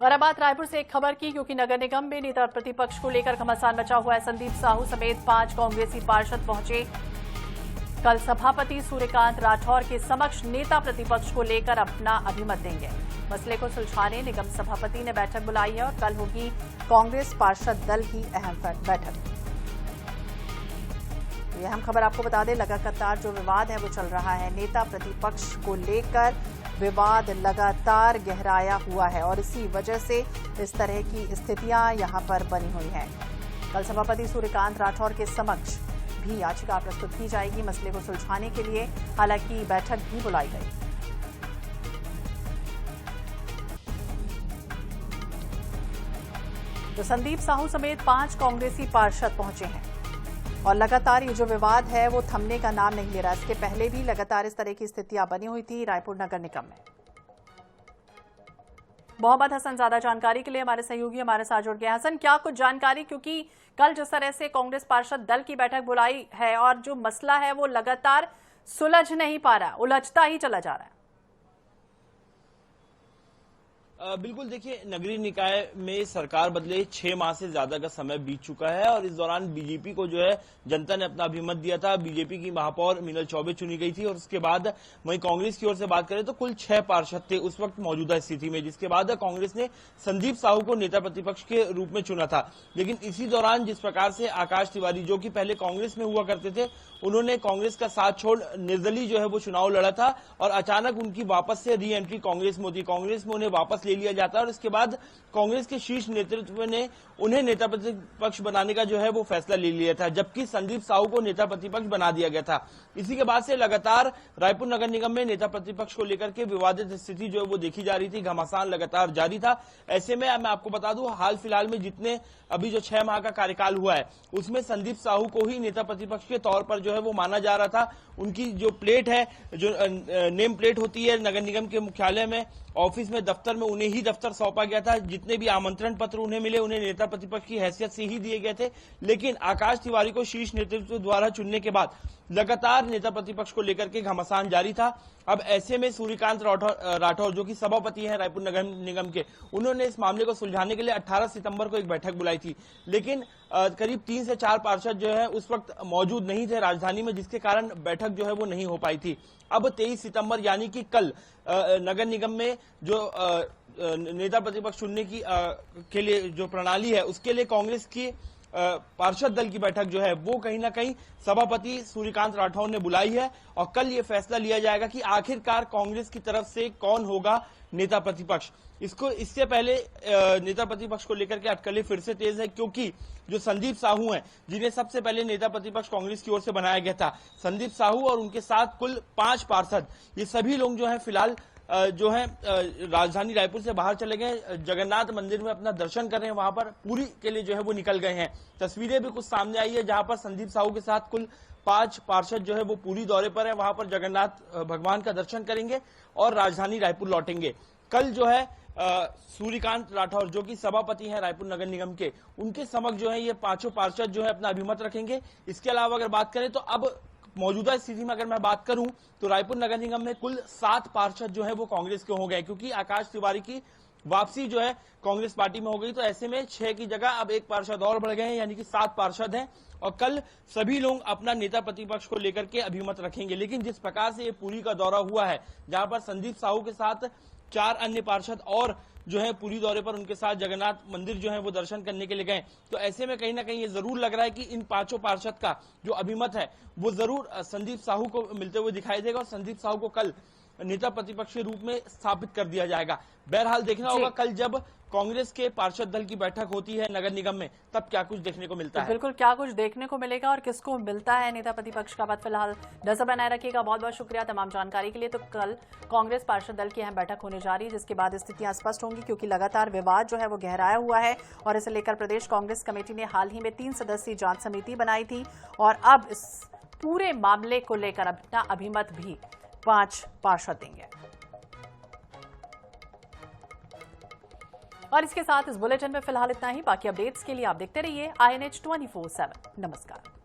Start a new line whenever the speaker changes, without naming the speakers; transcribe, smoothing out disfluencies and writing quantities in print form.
और अब बात रायपुर से एक खबर की, क्योंकि नगर निगम में नेता प्रतिपक्ष को लेकर घमासान मचा हुआ है। संदीप साहू समेत 5 कांग्रेसी पार्षद पहुंचे। कल सभापति सूर्यकांत राठौर के समक्ष नेता प्रतिपक्ष को लेकर अपना अभिमत देंगे। मसले को सुलझाने निगम सभापति ने बैठक बुलाई है और कल होगी कांग्रेस पार्षद दल की अहम बैठक। ये अहम खबर आपको बता दें, लगातार जो विवाद है वो चल रहा है। नेता प्रतिपक्ष को लेकर विवाद लगातार गहराया हुआ है और इसी वजह से इस तरह की स्थितियां यहां पर बनी हुई हैं। कल सभापति सूर्यकांत राठौर के समक्ष भी याचिका प्रस्तुत की जाएगी मसले को सुलझाने के लिए। हालांकि बैठक भी बुलाई गई। तो संदीप साहू समेत 5 कांग्रेसी पार्षद पहुंचे हैं और लगातार ये जो विवाद है वो थमने का नाम नहीं ले रहा। इसके पहले भी लगातार इस तरह की स्थितियां बनी हुई थी रायपुर नगर निगम में। मोहम्मद हसन ज्यादा जानकारी के लिए हमारे सहयोगी हमारे साथ जुड़ गए। हसन, क्या कुछ जानकारी, क्योंकि कल जिस तरह से कांग्रेस पार्षद दल की बैठक बुलाई है और जो मसला है वो लगातार सुलझ नहीं पा रहा, उलझता ही चला जा रहा है।
बिल्कुल, देखिए, नगरीय निकाय में सरकार बदले 6 माह से ज्यादा का समय बीत चुका है और इस दौरान बीजेपी को जो है जनता ने अपना अभिमत दिया था। बीजेपी की महापौर मीनल चौबे चुनी गई थी और उसके बाद वहीं कांग्रेस की ओर से बात करें तो कुल 6 पार्षद थे उस वक्त मौजूदा स्थिति में, जिसके बाद कांग्रेस ने संदीप साहू को नेता प्रतिपक्ष के रूप में चुना था। लेकिन इसी दौरान जिस प्रकार से आकाश तिवारी, जो कि पहले कांग्रेस में हुआ करते थे, उन्होंने कांग्रेस का साथ छोड़ निर्दलीय जो है वो चुनाव लड़ा था और अचानक उनकी वापस से री एंट्री कांग्रेस में होती। कांग्रेस में उन्हें वापस ले लिया जाता है और इसके बाद कांग्रेस के शीर्ष नेतृत्व ने उन्हें नेता प्रतिपक्ष बनाने का जो है वो फैसला ले लिया था, जबकि संदीप साहू को नेता प्रतिपक्ष बना दिया गया था। इसी के बाद से लगातार रायपुर नगर निगम में नेता प्रतिपक्ष को लेकर के विवादित स्थिति जो है वो देखी जा रही थी। घमासान लगातार जारी था। ऐसे में मैं आपको बता दूं, हाल फिलहाल में जितने अभी जो 6 माह का कार्यकाल हुआ है उसमें संदीप साहू को ही नेता प्रतिपक्ष के तौर पर जो है वो माना जा रहा था। उनकी जो प्लेट है, जो नेम प्लेट होती है नगर निगम के मुख्यालय में, ऑफिस में, दफ्तर में, उन्हें ही दफ्तर सौंपा गया था। जितने भी आमंत्रण पत्र उन्हें मिले उन्हें नेता प्रतिपक्ष की हैसियत से ही दिए गए थे। लेकिन आकाश तिवारी को शीर्ष नेतृत्व द्वारा चुनने के बाद लगातार नेता प्रतिपक्ष को लेकर के घमासान जारी था। अब ऐसे में सूर्यकांत राठौर, जो कि सभापति हैं रायपुर नगर निगम के, उन्होंने इस मामले को सुलझाने के लिए 18 सितंबर को एक बैठक बुलाई थी। लेकिन करीब 3 से 4 पार्षद जो है उस वक्त मौजूद नहीं थे राजधानी में, जिसके कारण बैठक जो है वो नहीं हो पाई थी। अब 23 सितंबर यानी कि कल नगर निगम में जो नेता प्रतिपक्ष चुनने की के लिए जो प्रणाली है उसके लिए कांग्रेस की पार्षद दल की बैठक जो है वो कहीं ना कहीं सभापति सूर्यकांत राठौर ने बुलाई है और कल ये फैसला लिया जाएगा कि आखिरकार कांग्रेस की तरफ से कौन होगा नेता प्रतिपक्ष। इससे पहले नेता प्रतिपक्ष को लेकर के अटकलें फिर से तेज है, क्योंकि जो संदीप साहू हैं, जिन्हें सबसे पहले नेता प्रतिपक्ष कांग्रेस की ओर से बनाया गया था, संदीप साहू और उनके साथ कुल 5 पार्षद, ये सभी लोग जो है फिलहाल जो है राजधानी रायपुर से बाहर चले गए। जगन्नाथ मंदिर में अपना दर्शन कर रहे हैं, वहां पर पूरी के लिए जो है वो निकल गए हैं। तस्वीरें भी कुछ सामने आई है जहां पर संदीप साहू के साथ कुल 5 पार्षद जो है वो पूरी दौरे पर है, वहां पर जगन्नाथ भगवान का दर्शन करेंगे और राजधानी रायपुर लौटेंगे। कल जो है सूर्यकांत राठौर, जो कि सभापति हैं रायपुर नगर निगम के, उनके समक्ष जो है ये 5 पार्षद जो है अपना अभिमत रखेंगे। इसके अलावा अगर बात करें तो अब मौजूदा स्थिति में अगर मैं बात करूं तो रायपुर नगर निगम में कुल 7 पार्षद जो है वो कांग्रेस के हो गए, क्योंकि आकाश तिवारी की वापसी जो है कांग्रेस पार्टी में हो गई। तो ऐसे में 6 की जगह अब 1 पार्षद और बढ़ गए हैं, यानी कि 7 पार्षद हैं और कल सभी लोग अपना नेता प्रतिपक्ष को लेकर के अभिमत रखेंगे। लेकिन जिस प्रकार से ये पुरी का दौरा हुआ है, जहां पर संदीप साहू के साथ 4 अन्य पार्षद और जो है पूरी दौरे पर उनके साथ जगन्नाथ मंदिर जो है वो दर्शन करने के लिए गए, तो ऐसे में कहीं ना कहीं ये जरूर लग रहा है कि इन 5 पार्षद का जो अभिमत है वो जरूर संदीप साहू को मिलते हुए दिखाई देगा और संदीप साहू को कल नेता प्रतिपक्ष के रूप में स्थापित कर दिया जाएगा। बहरहाल देखना होगा कल जब कांग्रेस के पार्षद दल की बैठक होती है नगर निगम में, तब क्या कुछ देखने को मिलता है।
बिल्कुल, क्या कुछ देखने को मिलेगा और किसको मिलता है नेता प्रतिपक्ष का पद, फिलहाल नजर बनाए रखिएगा। बहुत बहुत शुक्रिया तमाम जानकारी के लिए। तो कल कांग्रेस पार्षद दल की अहम बैठक होने जा रही है, जिसके बाद स्थितियां स्पष्ट होंगी, क्योंकि लगातार विवाद जो है वो गहराया हुआ है और इसे लेकर प्रदेश कांग्रेस कमेटी ने हाल ही में 3 सदस्यीय जांच समिति बनाई थी और अब इस पूरे मामले को लेकर अपना अभिमत भी 5 पार्षद देंगे। और इसके साथ इस बुलेटिन में फिलहाल इतना ही। बाकी अपडेट्स के लिए आप देखते रहिए INH 24/7। नमस्कार।